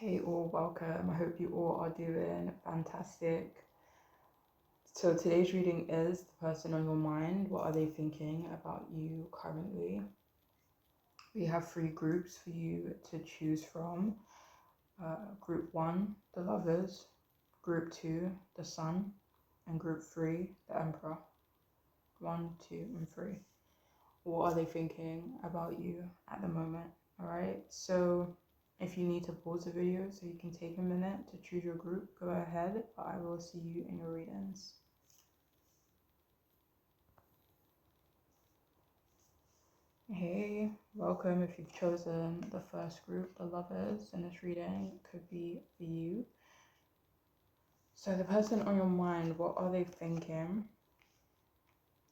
Hey all, welcome. I hope you all are doing fantastic. So today's reading is the person on your mind. What are they thinking about you currently? We have 3 groups for you to choose from. Group 1, the lovers. Group 2, the sun. And group 3, the emperor. 1, 2, and 3. What are they thinking about you at the moment? Alright, so if you need to pause the video so you can take a minute to choose your group, go ahead, but I will see you in your readings. Hey, welcome. If you've chosen the first group, the lovers, in this reading could be for you. So the person on your mind, what are they thinking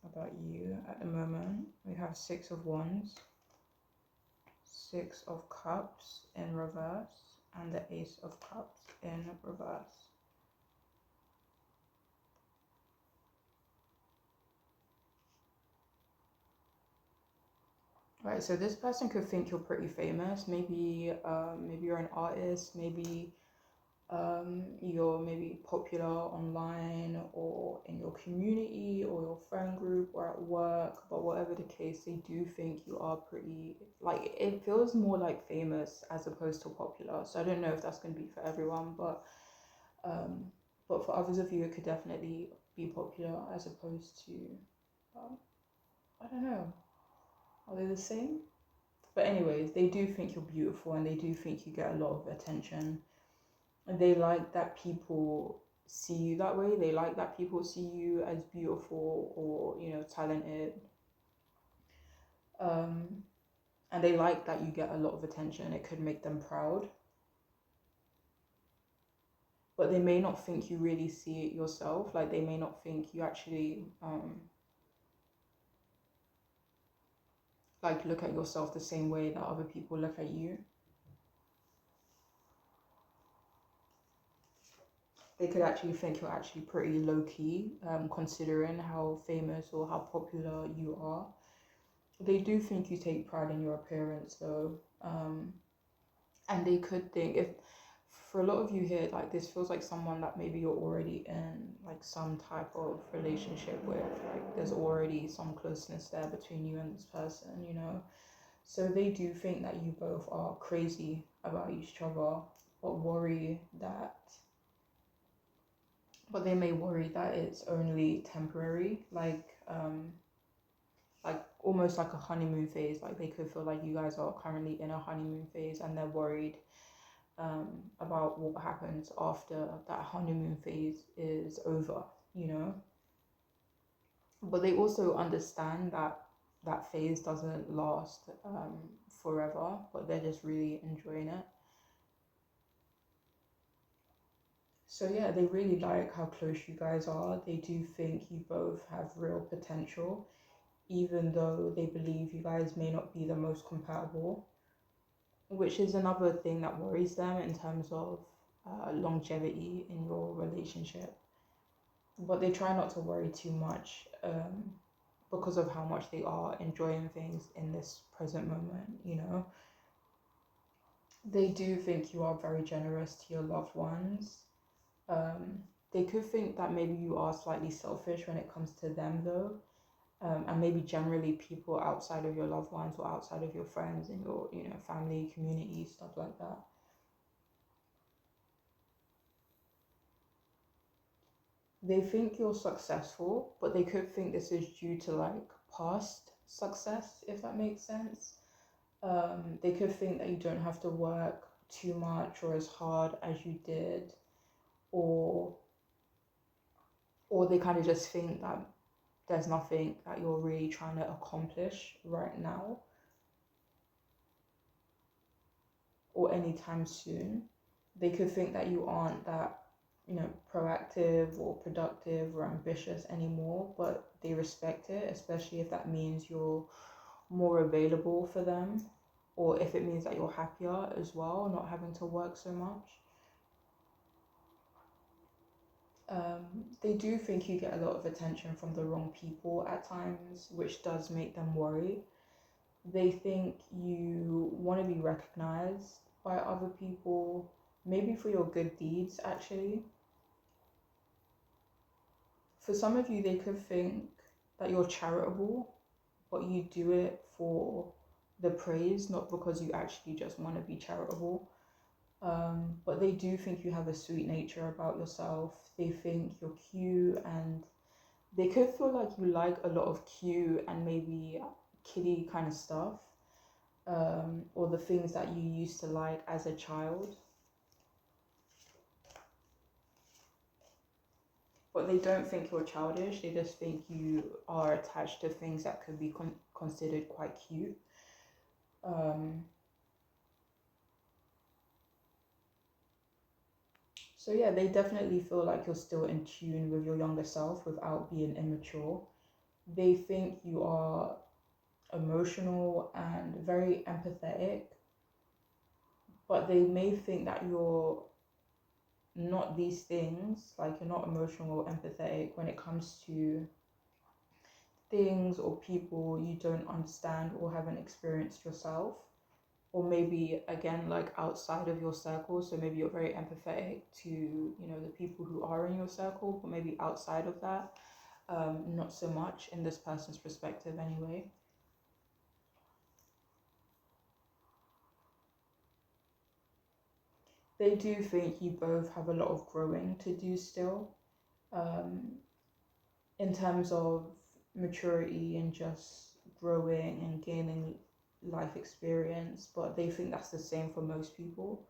about you at the moment? We have 6 of Wands, 6 of Cups in reverse, and the Ace of Cups in reverse. Right, so this person could think you're pretty famous. Maybe you're an artist. Maybe you're maybe popular online or in your community or your friend group or at work. But whatever the case, they do think you are pretty. Like, it feels more like famous as opposed to popular. So I don't know if that's going to be for everyone, but for others of you, it could definitely be popular as opposed to I don't know. Are they the same? But anyways, they do think you're beautiful and they do think you get a lot of attention. And they like that people see you that way. They like that people see you as beautiful or, talented. And they like that you get a lot of attention. It could make them proud. But they may not think you really see it yourself. Like, they may not think you actually look at yourself the same way that other people look at you. They could actually think you're actually pretty low-key, considering how famous or how popular you are. They do think you take pride in your appearance though, and they could think, if for a lot of you here, like, this feels like someone that maybe you're already in like some type of relationship with, like there's already some closeness there between you and this person, so they do think that you both are crazy about each other, but they may worry that it's only temporary, like almost like a honeymoon phase. Like, they could feel like you guys are currently in a honeymoon phase and they're worried about what happens after that honeymoon phase is over, But they also understand that that phase doesn't last forever, but they're just really enjoying it. So yeah, they really like how close you guys are. They do think you both have real potential, even though they believe you guys may not be the most compatible, which is another thing that worries them in terms of longevity in your relationship. But they try not to worry too much because of how much they are enjoying things in this present moment. They do think you are very generous to your loved ones. They could think that maybe you are slightly selfish when it comes to them though. And maybe generally people outside of your loved ones or outside of your friends and your, family, community, stuff like that. They think you're successful, but they could think this is due to like past success, if that makes sense. They could think that you don't have to work too much or as hard as you did, or they kind of just think that there's nothing that you're really trying to accomplish right now or anytime soon. They could think that you aren't that, proactive or productive or ambitious anymore, but they respect it, especially if that means you're more available for them, or if it means that you're happier as well, not having to work so much. They do think you get a lot of attention from the wrong people at times, which does make them worry. They think you want to be recognized by other people, maybe for your good deeds, actually. For some of you, they could think that you're charitable, but you do it for the praise, not because you actually just want to be charitable. But they do think you have a sweet nature about yourself. They think you're cute, and they could feel like you like a lot of cute and maybe kiddie kind of stuff, or the things that you used to like as a child. But they don't think you're childish, they just think you are attached to things that could be considered quite cute. So yeah, they definitely feel like you're still in tune with your younger self without being immature. They think you are emotional and very empathetic, but they may think that you're not these things, like you're not emotional or empathetic when it comes to things or people you don't understand or haven't experienced yourself, or maybe again like outside of your circle. So maybe you're very empathetic to, you know, the people who are in your circle, but maybe outside of that, not so much in this person's perspective anyway. They do think you both have a lot of growing to do still, um, in terms of maturity and just growing and gaining life experience, but they think that's the same for most people.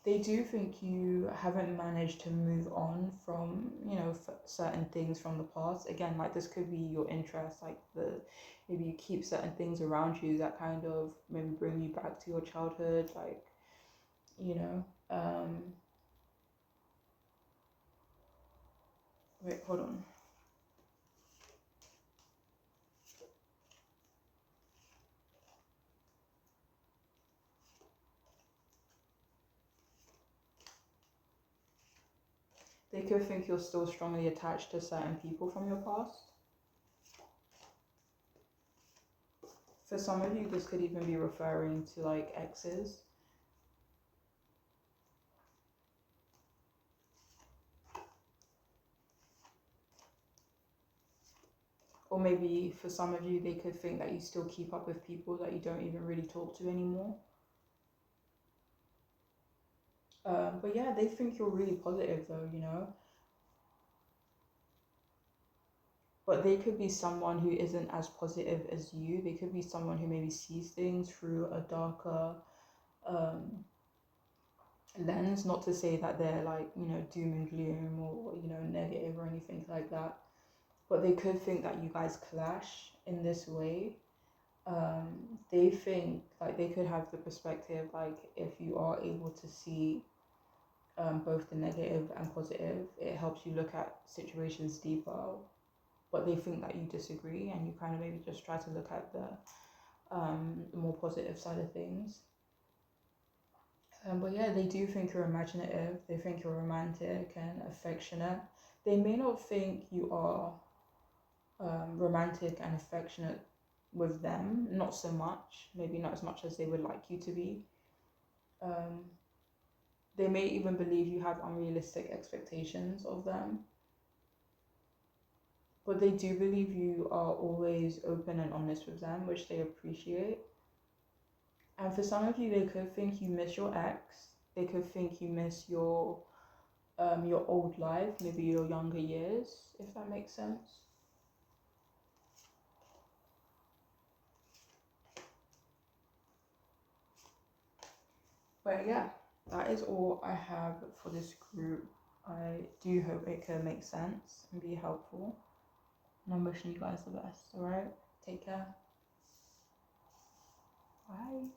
They do think you haven't managed to move on from, you know, certain things from the past. Again, like this could be your interest, like the maybe you keep certain things around you that kind of maybe bring you back to your childhood, like, you know, wait, hold on. They could think you're still strongly attached to certain people from your past. For some of you, this could even be referring to like exes. Or maybe for some of you, they could think that you still keep up with people that you don't even really talk to anymore. But yeah, they think you're really positive though, you know. But they could be someone who isn't as positive as you. They could be someone who maybe sees things through a darker um, lens. Not to say that they're like, you know, doom and gloom or, you know, negative or anything like that. But they could think that you guys clash in this way. They think like they could have the perspective like if you are able to see both the negative and positive, it helps you look at situations deeper. But they think that you disagree and you kind of maybe just try to look at the more positive side of things. But yeah, they do think you're imaginative, they think you're romantic and affectionate. They may not think you are romantic and affectionate with them, not so much, maybe not as much as they would like you to be. Um, they may even believe you have unrealistic expectations of them, but they do believe you are always open and honest with them, which they appreciate. And for some of you, they could think you miss your ex. They could think you miss your old life, maybe your younger years, if that makes sense. But yeah, that is all I have for this group. I do hope it can make sense and be helpful. And I'm wishing you guys the best, alright? Take care. Bye.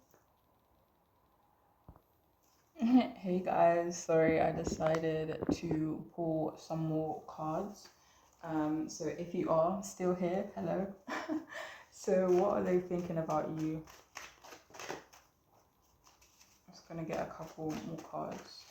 Hey guys, sorry I decided to pull some more cards. So if you are still here, hello. So what are they thinking about you? I'm just gonna get a couple more cards.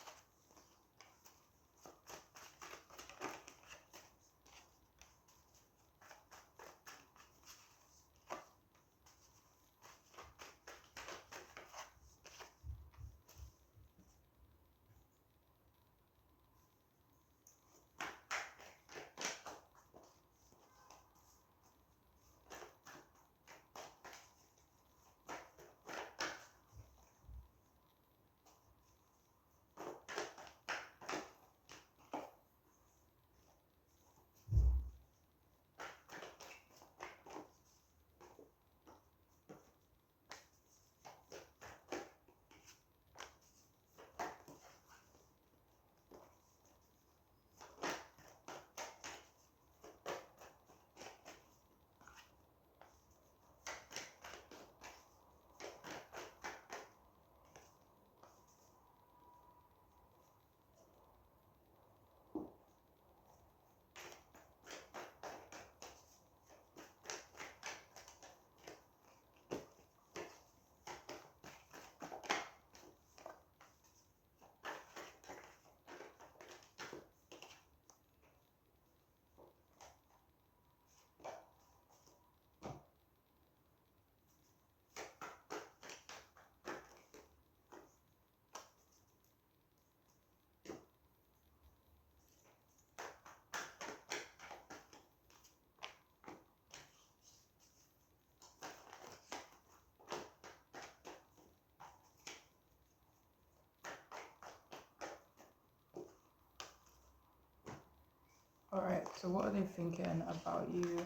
Alright, so what are they thinking about you?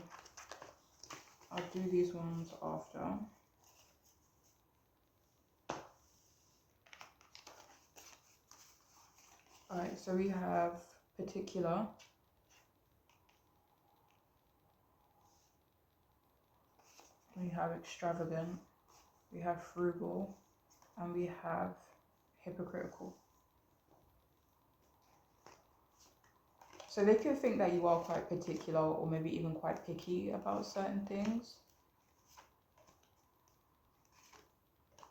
I'll do these ones after. Alright, so we have particular, we have extravagant, we have frugal, and we have hypocritical. So they could think that you are quite particular or maybe even quite picky about certain things.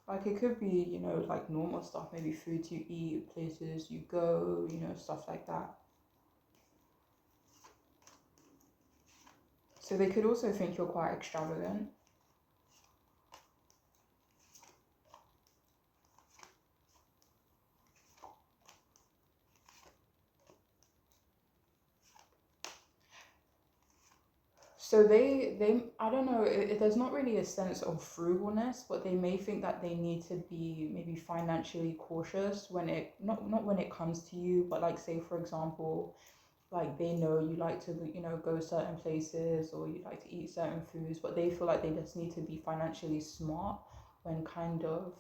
Like it could be, you know, like normal stuff, maybe food you eat, places you go, you know, stuff like that. So they could also think you're quite extravagant. So they I don't know, there's not really a sense of frugalness, but they may think that they need to be maybe financially cautious when it, not when it comes to you, but like say for example, like they know you like to, you know, go certain places or you like to eat certain foods, but they feel like they just need to be financially smart when kind of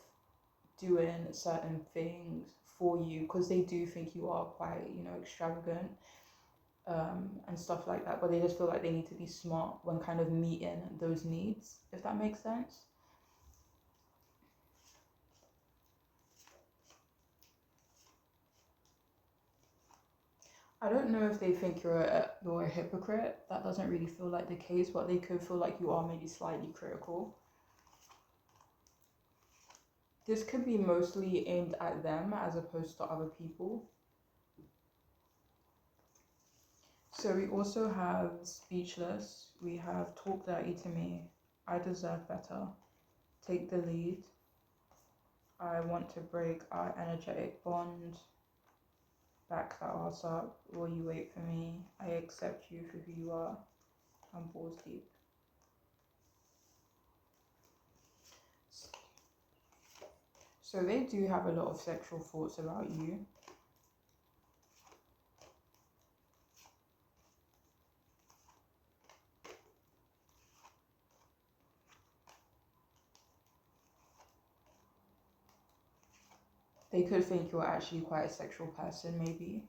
doing certain things for you, because they do think you are quite, you know, extravagant and stuff like that, but they just feel like they need to be smart when kind of meeting those needs, if that makes sense. I don't know if they think you're a hypocrite. That doesn't really feel like the case, but they could feel like you are maybe slightly critical. This could be mostly aimed at them as opposed to other people. So we also have speechless. We have talk dirty to me. I deserve better. Take the lead. I want to break our energetic bond. Back that ass up. Will you wait for me? I accept you for who you are. I'm balls deep. So they do have a lot of sexual thoughts about you. They could think you're actually quite a sexual person, maybe.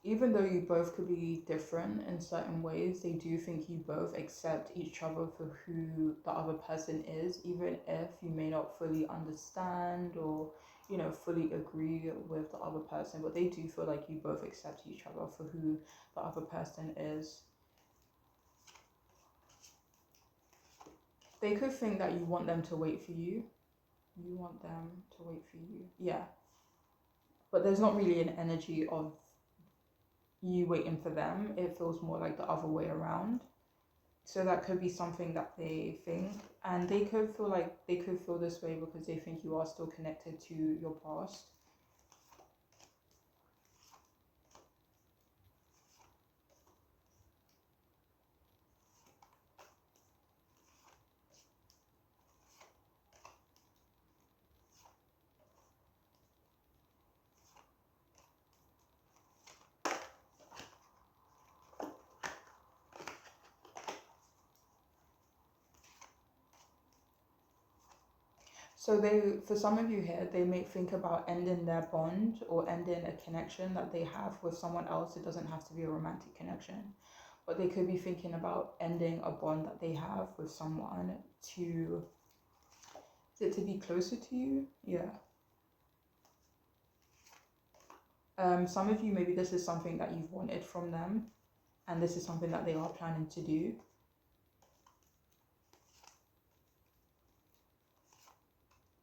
Even though you both could be different in certain ways, they do think you both accept each other for who the other person is, even if you may not fully understand or, you know, fully agree with the other person. But they do feel like you both accept each other for who the other person is. They could think that you want them to wait for you. You want them to wait for you. Yeah. But there's not really an energy of you waiting for them. It feels more like the other way around. So that could be something that they think, and they could feel like they could feel this way because they think you are still connected to your past. So they, for some of you here, they may think about ending their bond or ending a connection that they have with someone else. It doesn't have to be a romantic connection, but they could be thinking about ending a bond that they have with someone to, is it to be closer to you? Yeah. Some of you, maybe this is something that you've wanted from them, and this is something that they are planning to do.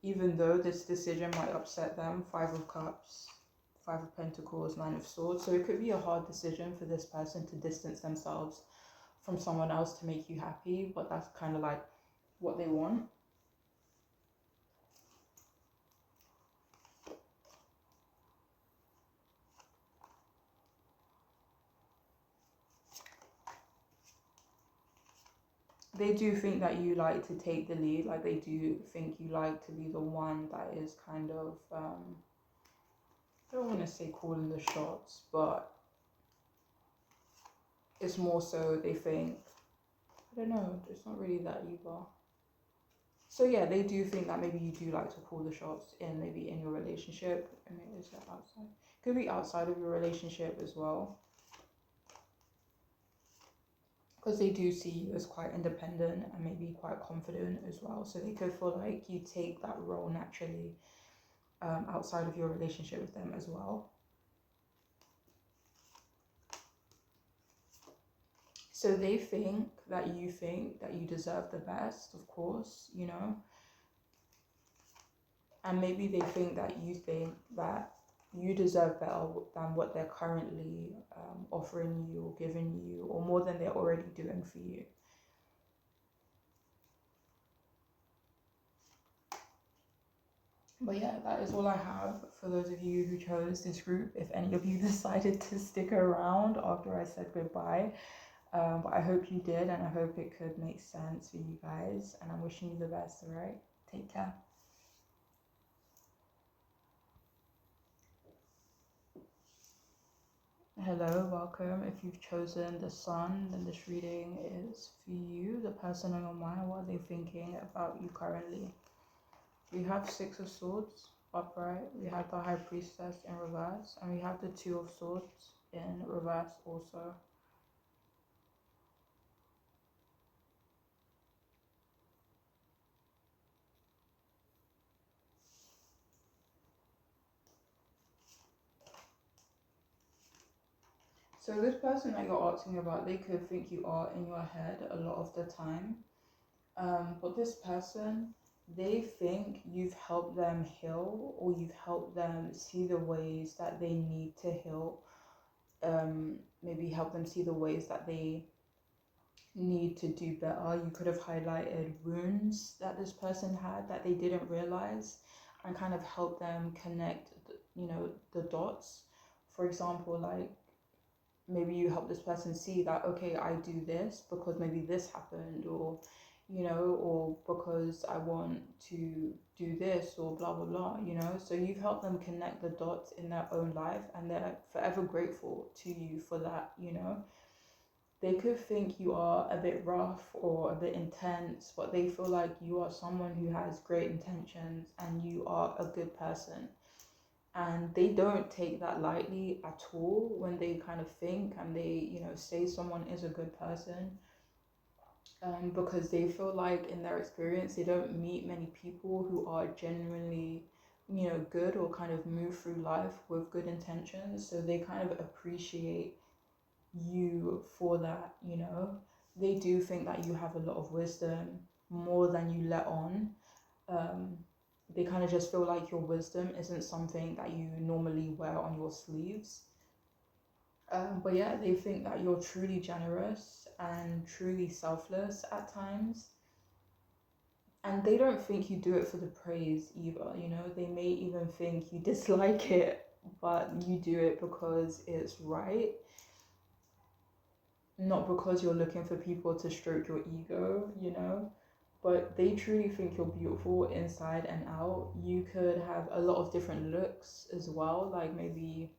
Even though this decision might upset them. 5 of Cups, 5 of Pentacles, 9 of Swords. So it could be a hard decision for this person to distance themselves from someone else to make you happy, but that's kind of like what they want. They do think that you like to take the lead, like they do think you like to be the one that is kind of I don't want to say calling the shots, but it's more so they think, I don't know, it's not really that either. So yeah, they do think that maybe you do like to call the shots in maybe in your relationship. I mean, is that outside? Could be outside of your relationship as well. Because they do see you as quite independent and maybe quite confident as well. So they could feel like you take that role naturally outside of your relationship with them as well. So they think that you deserve the best, of course, you know, and maybe they think that you deserve better than what they're currently offering you or giving you, or more than they're already doing for you. But yeah, that is all I have for those of you who chose this group. If any of you decided to stick around after I said goodbye, but I hope you did, and I hope it could make sense for you guys. And I'm wishing you the best, all right? Take care. Hello, welcome. If you've chosen the sun, then this reading is for you, the person on your mind. What are they thinking about you currently? We have Six of Swords upright, we have the High Priestess in reverse, and we have the Two of Swords in reverse also. So this person that you're asking about, they could think you are in your head a lot of the time. But this person, they think you've helped them heal, or you've helped them see the ways that they need to heal. Maybe help them see the ways that they need to do better. You could have highlighted wounds that this person had that they didn't realize, and kind of help them connect, the dots. For example, like maybe you help this person see that, okay, I do this because maybe this happened, or or because I want to do this, or blah blah blah, so you've helped them connect the dots in their own life, and they're forever grateful to you for that. They could think you are a bit rough or a bit intense, but they feel like you are someone who has great intentions and you are a good person. And they don't take that lightly at all when they kind of think and they, say someone is a good person. Because they feel like in their experience, they don't meet many people who are genuinely, good, or kind of move through life with good intentions. So they kind of appreciate you for that. They do think that you have a lot of wisdom, more than you let on. um, they kind of just feel like your wisdom isn't something that you normally wear on your sleeves. But yeah, they think that you're truly generous and truly selfless at times, and they don't think you do it for the praise either. They may even think you dislike it, but you do it because it's right, not because you're looking for people to stroke your ego, but they truly think you're beautiful inside and out. You could have a lot of different looks as well, like maybe,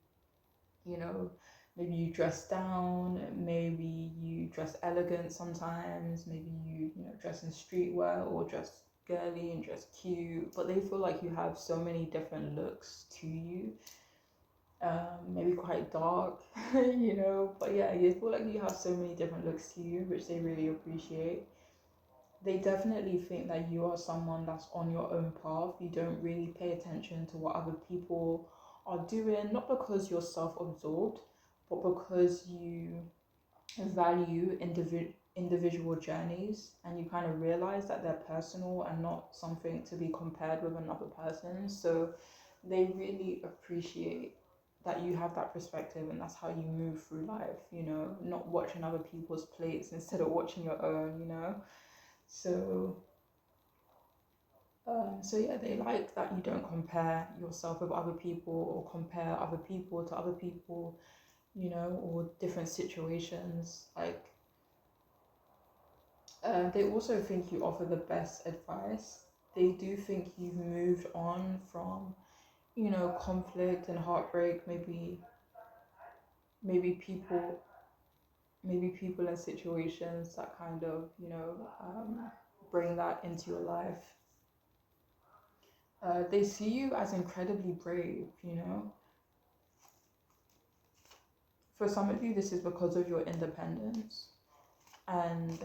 you know, maybe you dress down, maybe you dress elegant sometimes, maybe you dress in streetwear, or dress girly and dress cute, but they feel like you have so many different looks to you. Maybe quite dark, but yeah, you feel like you have so many different looks to you, which they really appreciate. They definitely think that you are someone that's on your own path. You don't really pay attention to what other people are doing, not because you're self-absorbed, but because you value individual journeys, and you kind of realize that they're personal and not something to be compared with another person. So they really appreciate that you have that perspective, and that's how you move through life, not watching other people's plates instead of watching your own. So so yeah, they like that you don't compare yourself with other people, or compare other people to other people, or different situations. Like, they also think you offer the best advice. They do think you've moved on from, conflict and heartbreak. Maybe people maybe people and situations that kind of bring that into your life. They see you as incredibly brave. For some of you, this is because of your independence, and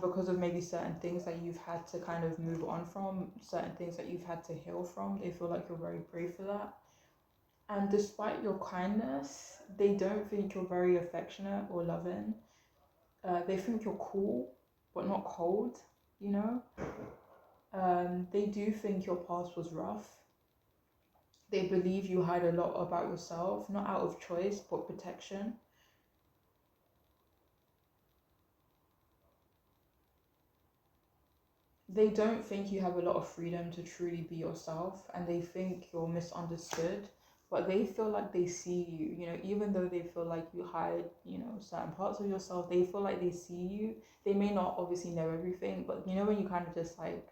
because of maybe certain things that you've had to kind of move on from, certain things that you've had to heal from. They feel like you're very brave for that. And despite your kindness, they don't think you're very affectionate or loving. They think you're cool, but not cold, you know? They do think your past was rough. They believe you hide a lot about yourself, not out of choice, but protection. They don't think you have a lot of freedom to truly be yourself, and they think you're misunderstood, but they feel like they see you, even though they feel like you hide, certain parts of yourself, they feel like they see you. They may not obviously know everything, but when you kind of just like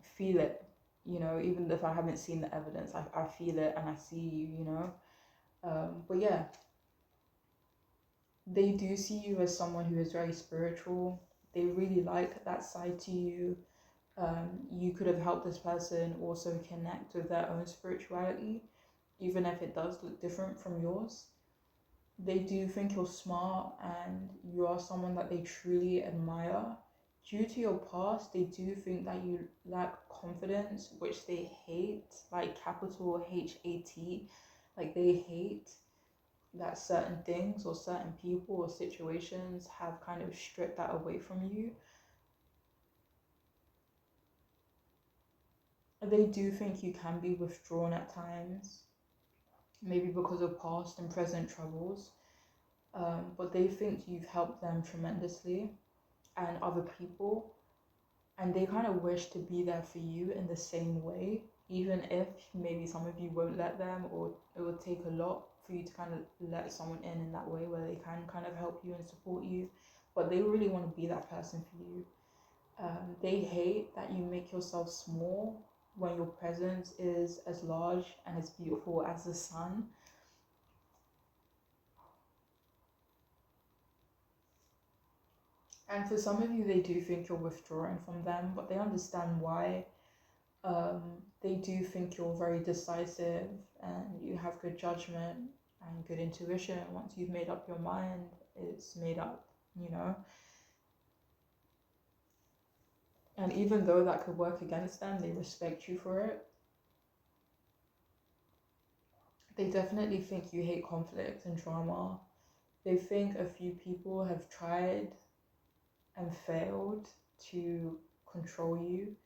feel it, even if I haven't seen the evidence, I feel it and I see you. But yeah, they do see you as someone who is very spiritual. They really like that side to you. You could have helped this person also connect with their own spirituality, even if it does look different from yours. They do think you're smart and you are someone that they truly admire. Due to your past, they do think that you lack confidence, which they hate, like capital HAT. Like they hate that certain things or certain people or situations have kind of stripped that away from you. They do think you can be withdrawn at times, maybe because of past and present troubles, but they think you've helped them tremendously and other people, and they kind of wish to be there for you in the same way, even if maybe some of you won't let them, or it will take a lot for you to kind of let someone in that way where they can kind of help you and support you, but they really want to be that person for you. They hate that you make yourself small when your presence is as large and as beautiful as the sun. And for some of you, they do think you're withdrawing from them, but they understand why. They do think you're very decisive and you have good judgment and good intuition. Once you've made up your mind, it's made up. And even though that could work against them, they respect you for it. They definitely think you hate conflict and drama. They think a few people have tried and failed to control you.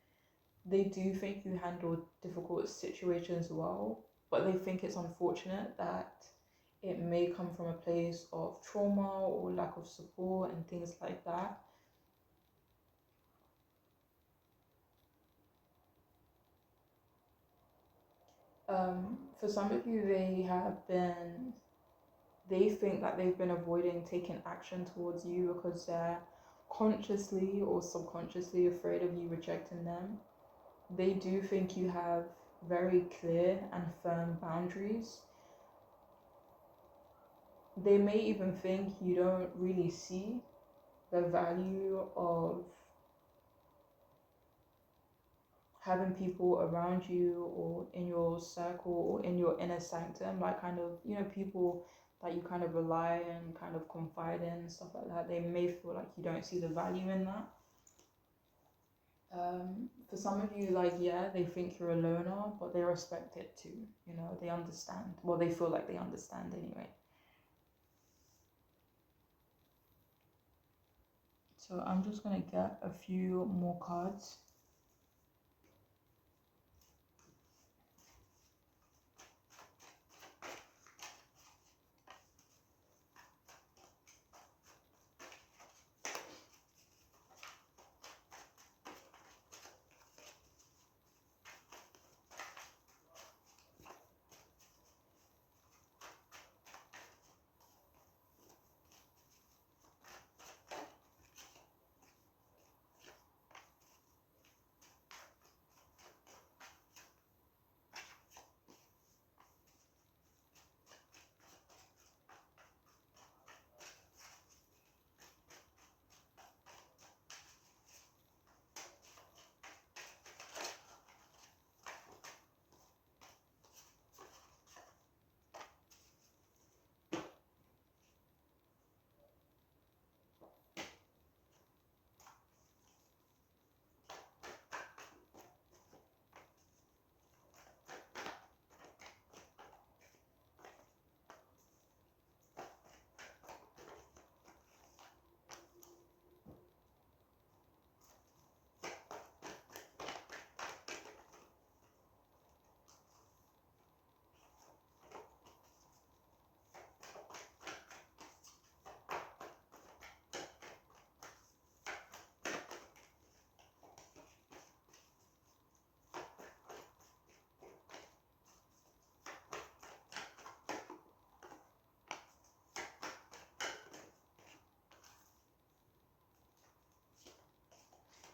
They do think you handle difficult situations well, but they think it's unfortunate that it may come from a place of trauma or lack of support and things like that. For some of you, they think that they've been avoiding taking action towards you because they're consciously or subconsciously afraid of you rejecting them. They do think you have very clear and firm boundaries. They may even think you don't really see the value of having people around you or in your circle or in your inner sanctum, like kind of, people that you kind of rely and kind of confide in and stuff like that. They may feel like you don't see the value in that. For some of you, they think you're a loner, but they respect it too. They understand. Well, they feel like they understand anyway. So I'm just gonna get a few more cards.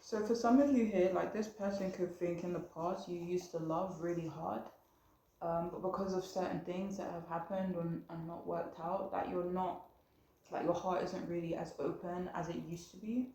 So for some of you here, like this person could think in the past you used to love really hard, but because of certain things that have happened and not worked out, that you're not, like your heart isn't really as open as it used to be.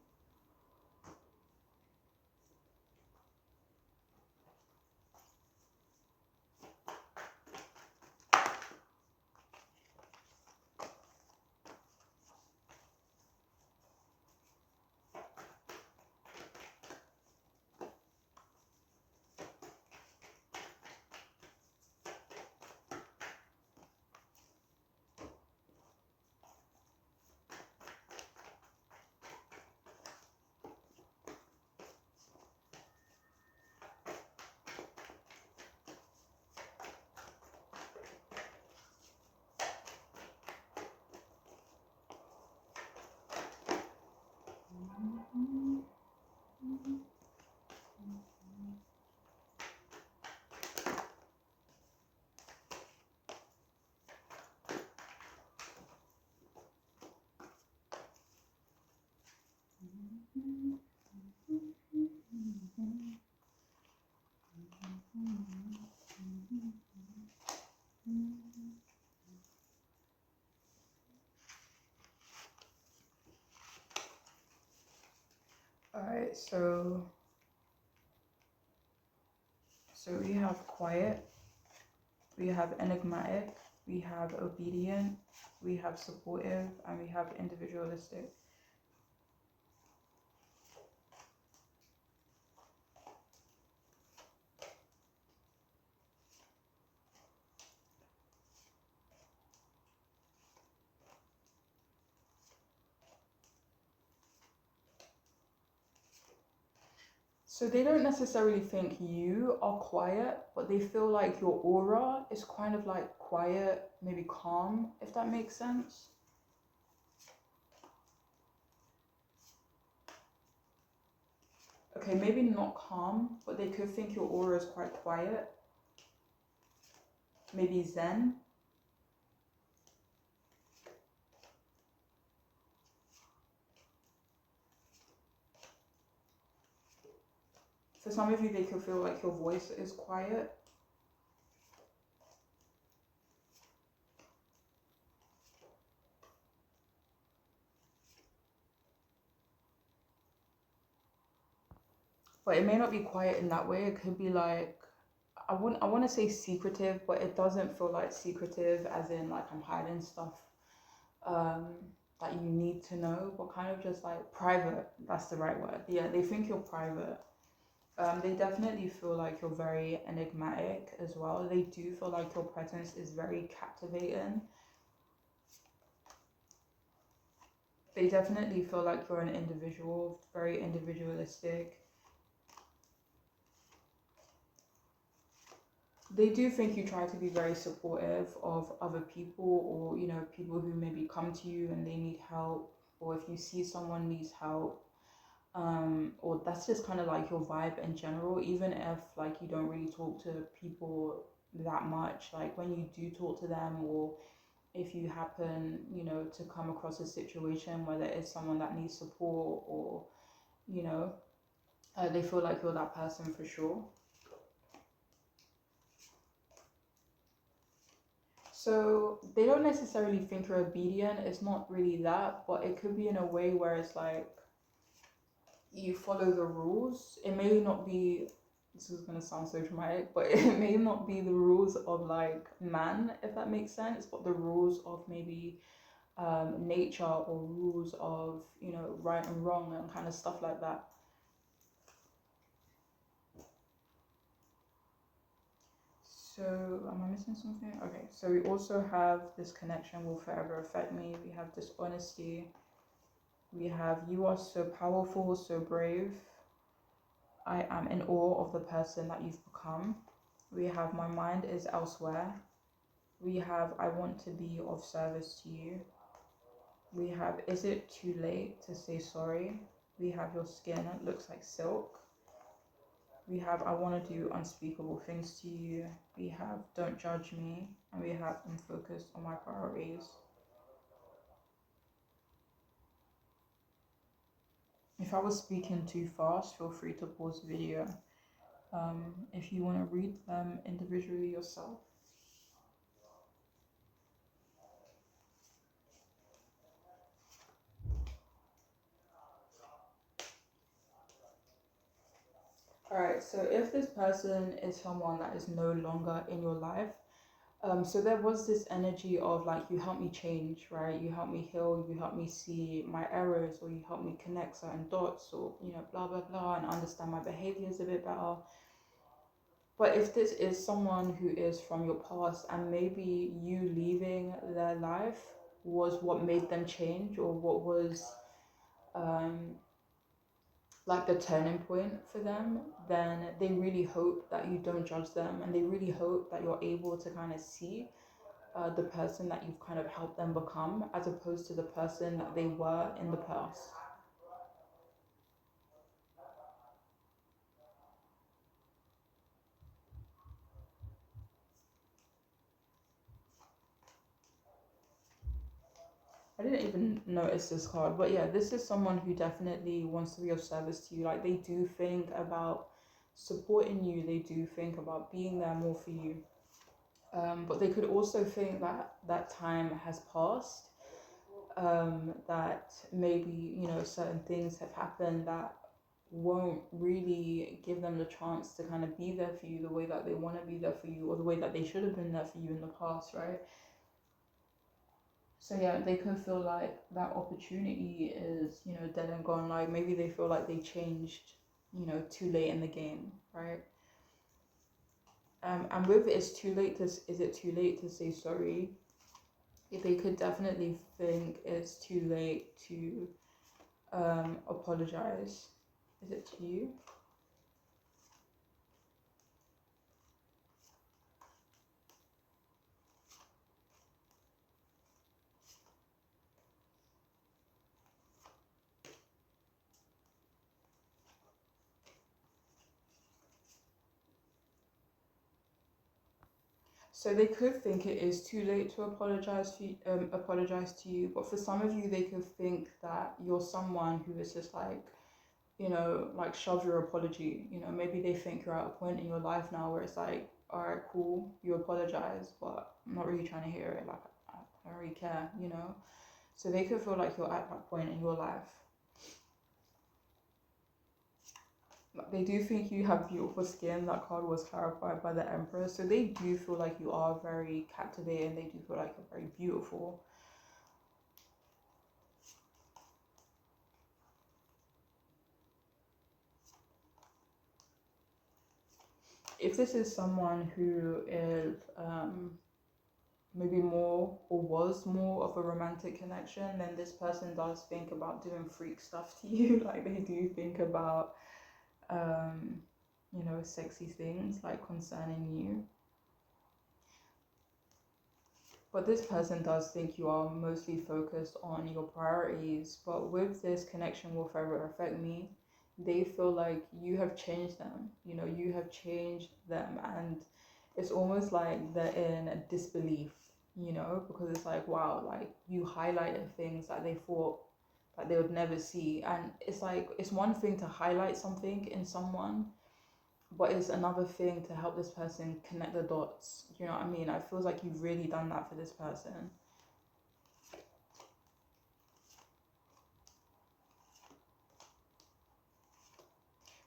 All right, so we have quiet, we have enigmatic, we have obedient, we have supportive, and we have individualistic. So they don't necessarily think you are quiet, but they feel like your aura is kind of like quiet, maybe calm, if that makes sense. Okay, maybe not calm, but they could think your aura is quite quiet. Maybe zen. For some of you, they could feel like your voice is quiet. But it may not be quiet in that way. It could be like, I want to say secretive, but it doesn't feel like secretive as in like I'm hiding stuff um, that you need to know, but kind of just like private. That's the right word. Yeah, they think you're private. They definitely feel like you're very enigmatic as well. They do feel like your presence is very captivating. They definitely feel like you're an individual, very individualistic. They do think you try to be very supportive of other people, or you know, people who maybe come to you and they need help, or if you see someone needs help, or that's just kind of like your vibe in general. Even if like you don't really talk to people that much, like when you do talk to them, or if you happen, you know, to come across a situation where there is someone that needs support, or you know, they feel like you're that person for sure. So they don't necessarily think you're obedient. It's not really that, but it could be in a way where it's like you follow the rules. It may not be, this is gonna sound so dramatic, but it may not be the rules of like man, if that makes sense, but the rules of maybe nature, or rules of, you know, right and wrong and kind of stuff like that. So, am I missing something? Okay, so we also have this connection will forever affect me. We have dishonesty. We have you are so powerful, so brave. I am in awe of the person that you've become. We have my mind is elsewhere. We have I want to be of service to you. We have is it too late to say sorry? We have your skin looks like silk. We have I want to do unspeakable things to you. We have don't judge me. And we have I'm focused on my priorities. If I was speaking too fast, feel free to pause the video. If you want to read them individually yourself. Alright, so if this person is someone that is no longer in your life, so there was this energy of like, you help me change, right? You help me heal, you help me see my errors, or you help me connect certain dots, or, you know, blah, blah, blah, and understand my behaviors a bit better. But if this is someone who is from your past, and maybe you leaving their life was what made them change, or what was um, like the turning point for them, then they really hope that you don't judge them, and they really hope that you're able to kind of see the person that you've kind of helped them become, as opposed to the person that they were in the past. I didn't even notice this card, but yeah, this is someone who definitely wants to be of service to you. Like, they do think about supporting you, they do think about being there more for you. But they could also think that that time has passed, that maybe, you know, certain things have happened that won't really give them the chance to kind of be there for you the way that they want to be there for you, or the way that they should have been there for you in the past, right? So yeah, they could feel like that opportunity is, you know, dead and gone. Like, maybe they feel like they changed, you know, too late in the game, right? And with it's too late to, is it too late to say sorry? They could definitely think it's too late to apologize. Is it to you? So they could think it is too late to apologize to you, but for some of you, they could think that you're someone who is just like, you know, like, shove your apology. You know, maybe they think you're at a point in your life now where it's like, all right, cool, you apologize, but I'm not really trying to hear it. Like, I don't really care, you know. So they could feel like you're at that point in your life. They do think you have beautiful skin. That card was clarified by the Emperor. So they do feel like you are very captivating. They do feel like you're very beautiful. If this is someone who is maybe more, or was more of a romantic connection, then this person does think about doing freak stuff to you. Like, they do think about, you know, sexy things like concerning you. But this person does think you are mostly focused on your priorities. But with this connection will forever affect me, they feel like you have changed them. You know, you have changed them. And it's almost like they're in disbelief, you know, because it's like, wow, like, you highlighted things that they thought that they would never see. And it's like, it's one thing to highlight something in someone, but it's another thing to help this person connect the dots. You know what I mean? I feel like you've really done that for this person.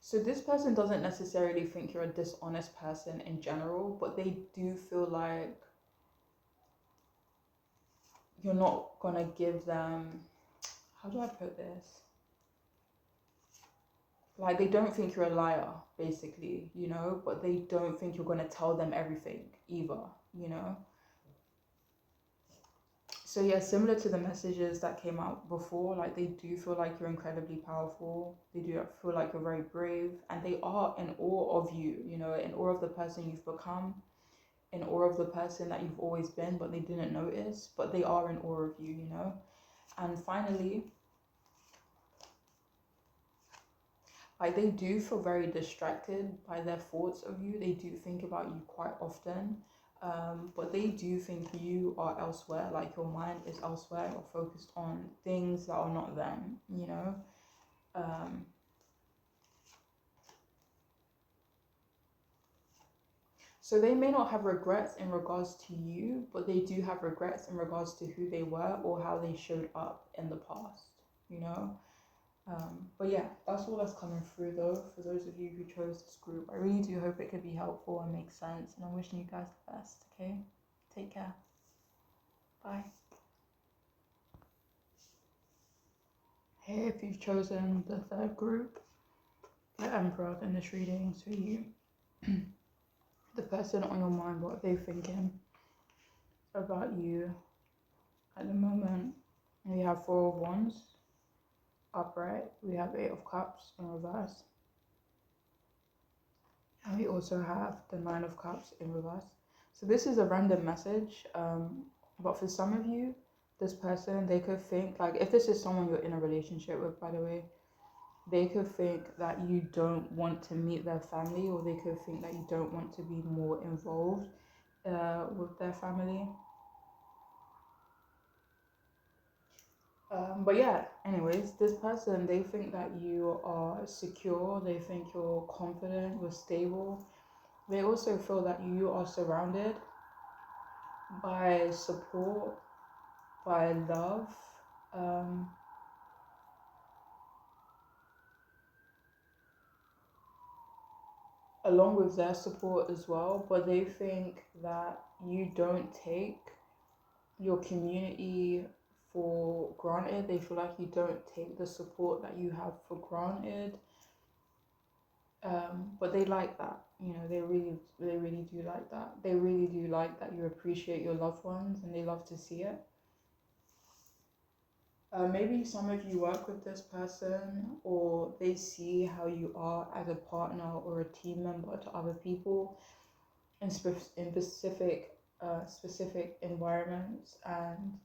So this person doesn't necessarily think you're a dishonest person in general, but they do feel like you're not gonna give them, how do I put this? Like, they don't think you're a liar, basically, you know, but they don't think you're gonna tell them everything either, you know? So yeah, similar to the messages that came out before, like, they do feel like you're incredibly powerful. They do feel like you're very brave, and they are in awe of you, you know, in awe of the person you've become, in awe of the person that you've always been, but they didn't notice, but they are in awe of you, you know. And finally, like, they do feel very distracted by their thoughts of you. They do think about you quite often. But they do think you are elsewhere, like, your mind is elsewhere, you're focused on things that are not them, you know. Um, so they may not have regrets in regards to you, but they do have regrets in regards to who they were or how they showed up in the past, you know? But yeah, that's all that's coming through though, for those of you who chose this group. I really do hope it could be helpful and make sense, and I'm wishing you guys the best, okay? Take care. Bye. Hey, if you've chosen the third group, the Emperor in this reading, so you, the person on your mind, what are they thinking about you at the moment? We have Four of Wands upright, we have Eight of Cups in reverse, and we also have the Nine of Cups in reverse. So this is a random message, but for some of you, this person, they could think, like, if this is someone you're in a relationship with, by the way, they could think that you don't want to meet their family, or they could think that you don't want to be more involved with their family. But yeah, anyways, this person, they think that you are secure, they think you're confident, you're stable. They also feel that you are surrounded by support, by love. Along with their support as well, but they think that you don't take your community for granted. They feel like you don't take the support that you have for granted. But they like that, you know, they really do like that. They really do like that you appreciate your loved ones, and they love to see it. Maybe some of you work with this person, or they see how you are as a partner or a team member to other people in specific environments, and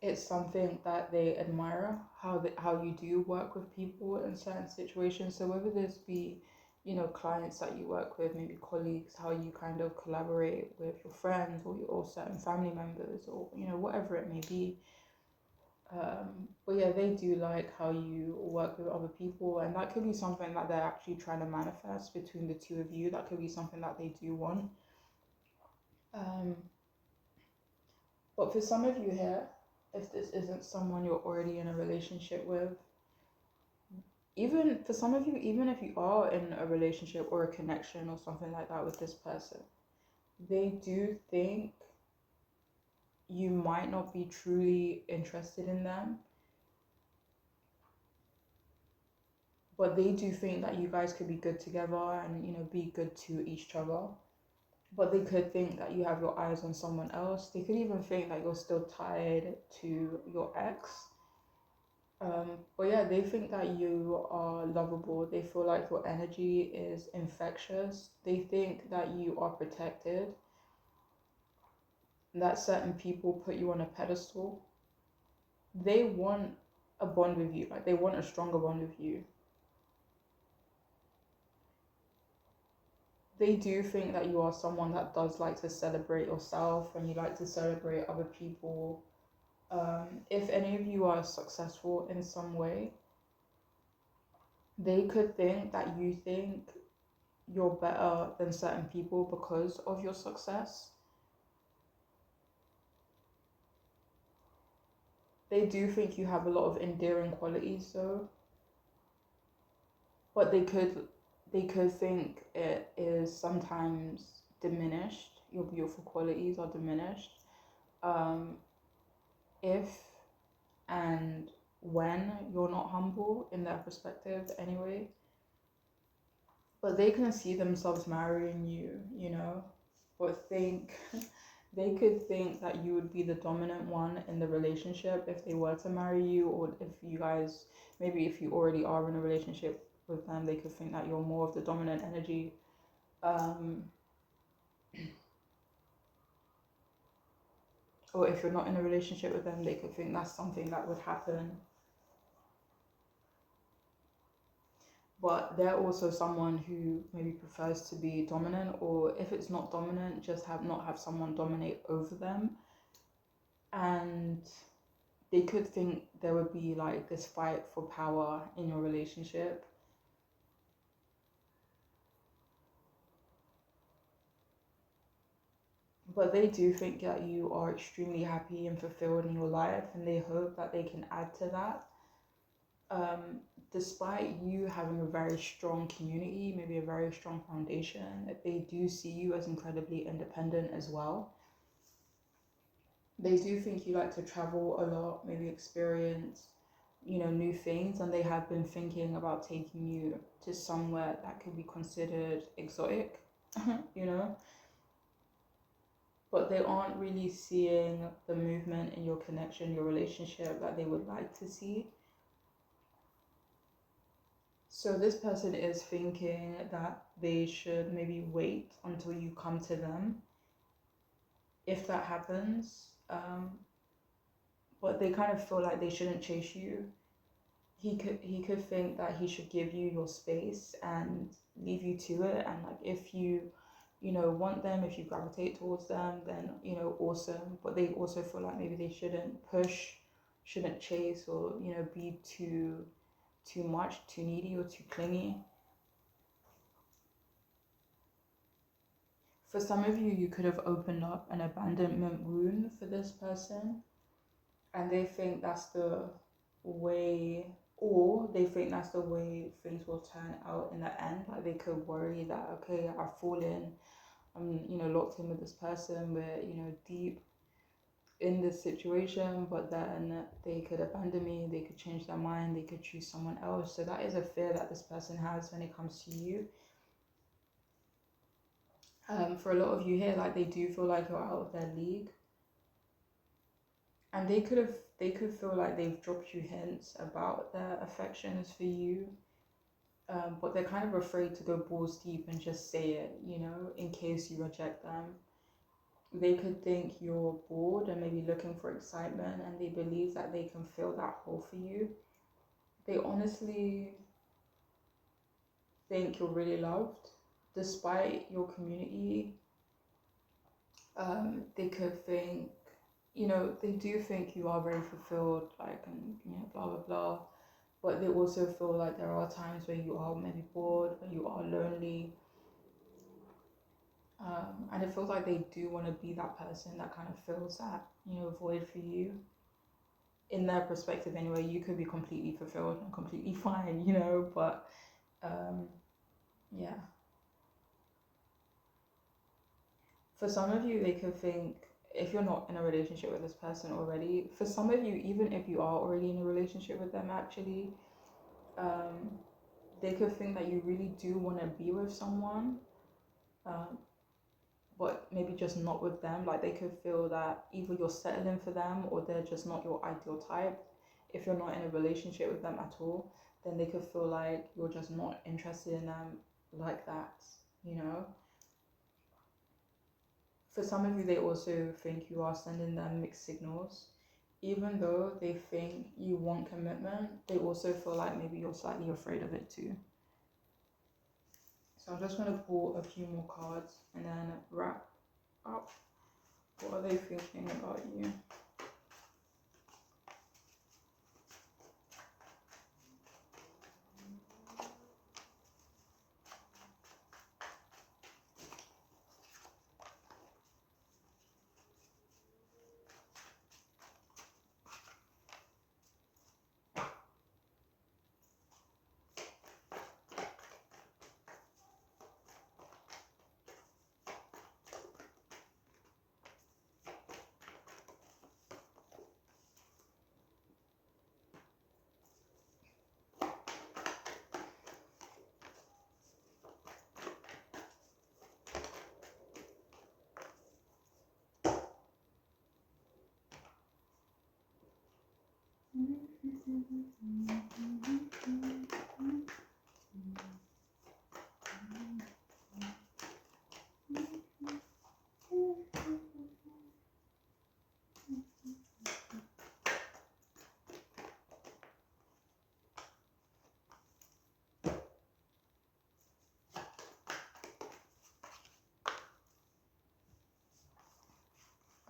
it's something that they admire, how you do work with people in certain situations. So whether this be, you know, clients that you work with, maybe colleagues, how you kind of collaborate with your friends or certain family members, or, you know, whatever it may be. But yeah, they do like how you work with other people, and that could be something that they're actually trying to manifest between the two of you. That could be something that they do want. Um, but for some of you here, if this isn't someone you're already in a relationship with, even for some of you, even if you are in a relationship or a connection or something like that with this person, they do think you might not be truly interested in them, but they do think that you guys could be good together and, you know, be good to each other. But they could think that you have your eyes on someone else. They could even think that you're still tied to your ex. But yeah, they think that you are lovable. They feel like your energy is infectious. They think that you are protected, that certain people put you on a pedestal. They want a bond with you, like they want a stronger bond with you. They do think that you are someone that does like to celebrate yourself, and you like to celebrate other people. If any of you are successful in some way, they could think that you think you're better than certain people because of your success. They do think you have a lot of endearing qualities though, but they could think it is sometimes diminished. Your beautiful qualities are diminished if and when you're not humble, in their perspective anyway. But they can see themselves marrying you, you know, but think they could think that you would be the dominant one in the relationship if they were to marry you, or if you guys, maybe if you already are in a relationship with them, they could think that you're more of the dominant energy. Or if you're not in a relationship with them, they could think that's something that would happen. But they're also someone who maybe prefers to be dominant, or if it's not dominant, just not have someone dominate over them. And They could think there would be like this fight for power in your relationship. But they do think that you are extremely happy and fulfilled in your life, and they hope that they can add to that. Um, Despite you having a very strong community, maybe a very strong foundation, they do see you as incredibly independent as well. They do think you like to travel a lot, maybe experience, new things, and they have been thinking about taking you to somewhere that could be considered exotic, you know, but they aren't really seeing the movement in your connection, your relationship that they would like to see. So this person is thinking that they should maybe wait until you come to them if that happens. But they kind of feel like they shouldn't chase you. He could think that he should give you your space and leave you to it. And like if you want them, if you gravitate towards them, then awesome. But they also feel like maybe they shouldn't push, shouldn't chase, or be too much, too needy, or too clingy. For some of you, you could have opened up an abandonment wound for this person, and they think that's the way, or they think that's the way things will turn out in the end. Like they could worry that, okay, I've fallen, I'm locked in with this person, we're deep in this situation, but then they could abandon me, they could change their mind, they could choose someone else. So that is a fear that this person has when it comes to you. For a lot of you here, like they do feel like you're out of their league, and they could feel like they've dropped you hints about their affections for you, but they're kind of afraid to go balls deep and just say it, in case you reject them. They could think you're bored and maybe looking for excitement, and they believe that they can fill that hole for you. They honestly think you're really loved despite your community. They could think, they do think you are very fulfilled, like, and blah blah blah. But they also feel like there are times where you are maybe bored, where you are lonely, and it feels like they do want to be that person that kind of fills that void for you. In their perspective, anyway, you could be completely fulfilled and completely fine, but yeah. For some of you, they could think, if you're not in a relationship with this person already, for some of you, even if you are already in a relationship with them, actually, um, they could think that you really do want to be with someone, um, but maybe just not with them. Like they could feel that either you're settling for them or they're just not your ideal type. If you're not in a relationship with them at all, then they could feel like you're just not interested in them like that, you know? For some of you, they also think you are sending them mixed signals. Even though they think you want commitment, they also feel like maybe you're slightly afraid of it too. So I'm just going to pull a few more cards and then wrap up. What are they thinking about you?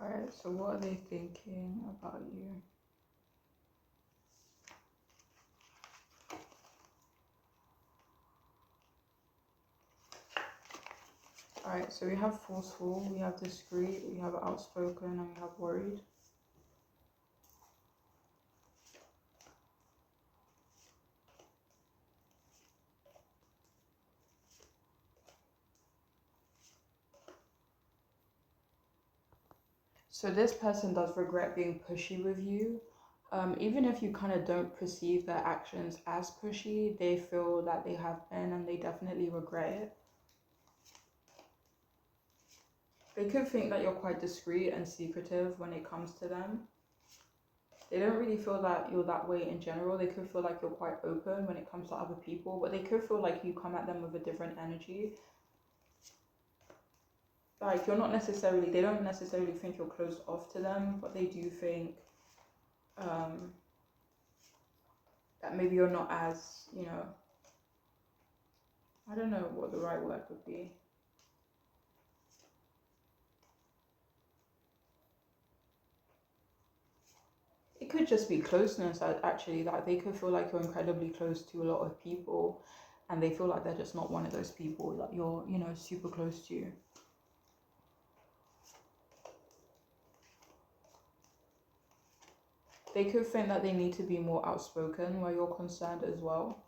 Alright, so what are they thinking about you? Alright, so we have forceful, we have discreet, we have outspoken, and we have worried. So this person does regret being pushy with you. Even if you kind of don't perceive their actions as pushy, they feel that they have been and they definitely regret it. They could think that you're quite discreet and secretive when it comes to them. They don't really feel that you're that way in general. They could feel like you're quite open when it comes to other people, but they could feel like you come at them with a different energy. Like you're not necessarily, they don't necessarily think you're closed off to them, but they do think that maybe you're not as, I don't know what the right word would be. It could just be closeness, actually. Like they could feel like you're incredibly close to a lot of people, and they feel like they're just not one of those people that you're, super close to. They could think that they need to be more outspoken where you're concerned as well.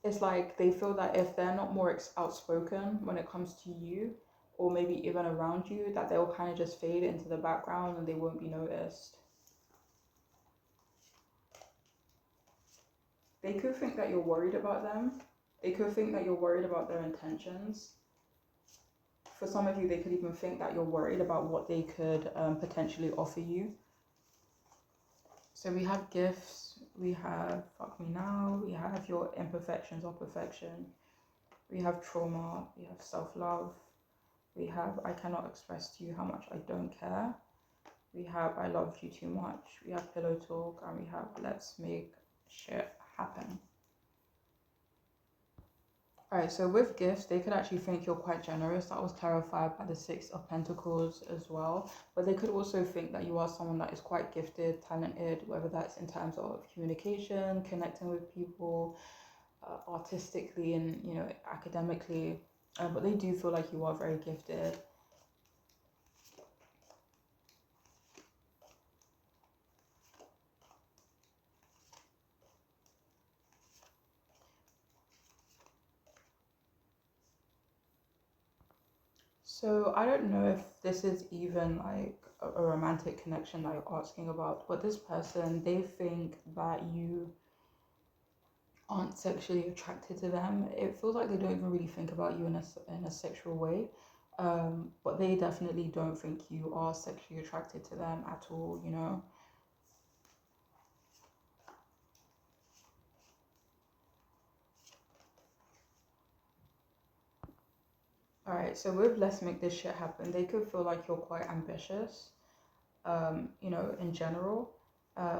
It's like they feel that if they're not more outspoken when it comes to you, or maybe even around you, that they'll kind of just fade into the background and they won't be noticed. They could think that you're worried about them. They could think that you're worried about their intentions. For some of you, they could even think that you're worried about what they could potentially offer you. So we have gifts, we have fuck me now, we have your imperfections or perfection, we have trauma, we have self-love, we have I cannot express to you how much I don't care, we have I love you too much, we have pillow talk, and we have let's make shit happen. Alright, so with gifts, they could actually think you're quite generous. That was clarified by the Six of Pentacles as well. But they could also think that you are someone that is quite gifted, talented, whether that's in terms of communication, connecting with people, artistically and, academically. But they do feel like you are very gifted. So I don't know if this is even like a romantic connection that you're asking about, but this person, they think that you aren't sexually attracted to them. It feels like they don't even really think about you in a sexual way. But they definitely don't think you are sexually attracted to them at all. Alright, so with let's make this shit happen, they could feel like you're quite ambitious, in general.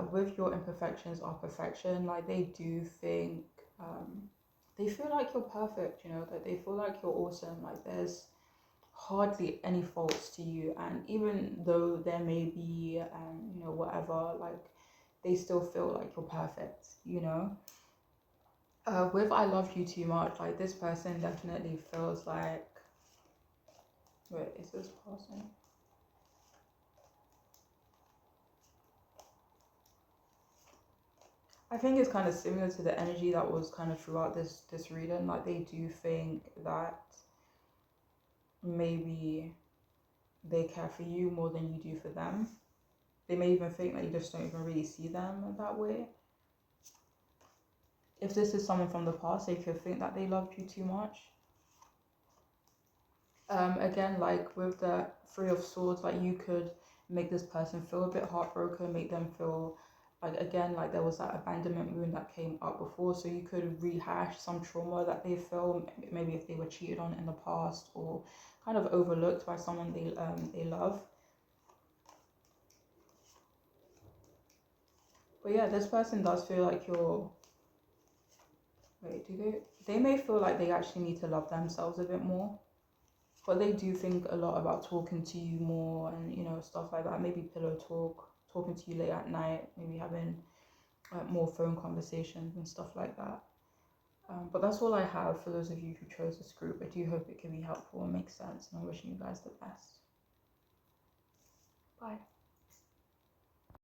With your imperfections are perfection, like they do think, they feel like you're perfect, that they feel like you're awesome, like there's hardly any faults to you, and even though there may be, whatever, like they still feel like you're perfect. With I love you too much, like this person definitely feels like, wait, is this passing? I think it's kind of similar to the energy that was kind of throughout this reading. Like they do think that maybe they care for you more than you do for them. They may even think that you just don't even really see them that way. If this is someone from the past, they could think that they loved you too much. Again, like with the Three of Swords, like you could make this person feel a bit heartbroken, make them feel like, again, like there was that abandonment wound that came up before, so you could rehash some trauma that they feel, maybe if they were cheated on in the past or kind of overlooked by someone they love. But yeah, this person does feel like you're, wait, they may feel like they actually need to love themselves a bit more. But they do think a lot about talking to you more and, stuff like that. Maybe pillow talk, talking to you late at night, maybe having more phone conversations and stuff like that. But that's all I have for those of you who chose this group. I do hope it can be helpful and make sense, and I'm wishing you guys the best. Bye.